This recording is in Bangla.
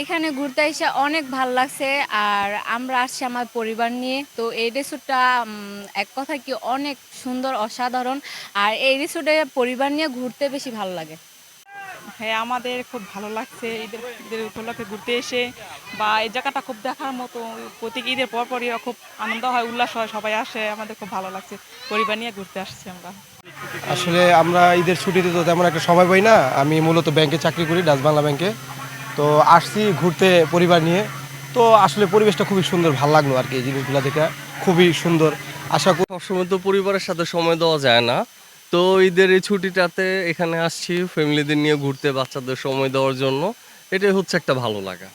এখানে ঘুরতে এসে অনেক ভাল লাগছে। আর আমরা আসছি আমার পরিবার নিয়ে। তো এই রিসোর্টটা এক কথা কি অনেক সুন্দর, অসাধারণ। আর এই রিসোর্টে পরিবার নিয়ে ঘুরতে বেশি ভালো লাগে। হ্যাঁ, আমাদের খুব ভালো লাগছে ঈদের ঈদের উপলক্ষে ঘুরতে এসে, বা এই জায়গাটা খুব দেখার মতো। প্রত্যেক ঈদের পরপরই খুব আনন্দ হয়, উল্লাস হয়, সবাই আসে, আমাদের খুব ভালো লাগছে। পরিবার নিয়ে ঘুরতে আসছি আমরা। আসলে আমরা ঈদের ছুটিতে তো তেমন একটা সময় পাই না। আমি মূলত ব্যাংকে চাকরি করি, ডাচ বাংলা ব্যাংকে। তো আসছি ঘুরতে পরিবার নিয়ে। তো আসলে পরিবেশটা খুবই সুন্দর, ভালো লাগলো আর কি। এই জিনিসগুলো দেখে খুবই সুন্দর। আশা করি সবসময় তো পরিবারের সাথে সময় দেওয়া যায় না। তো ঈদের এই ছুটিটাতে এখানে আসছি ফ্যামিলিদের নিয়ে ঘুরতে, বাচ্চাদের সময় দেওয়ার জন্য। এটাই হচ্ছে একটা ভালো লাগা।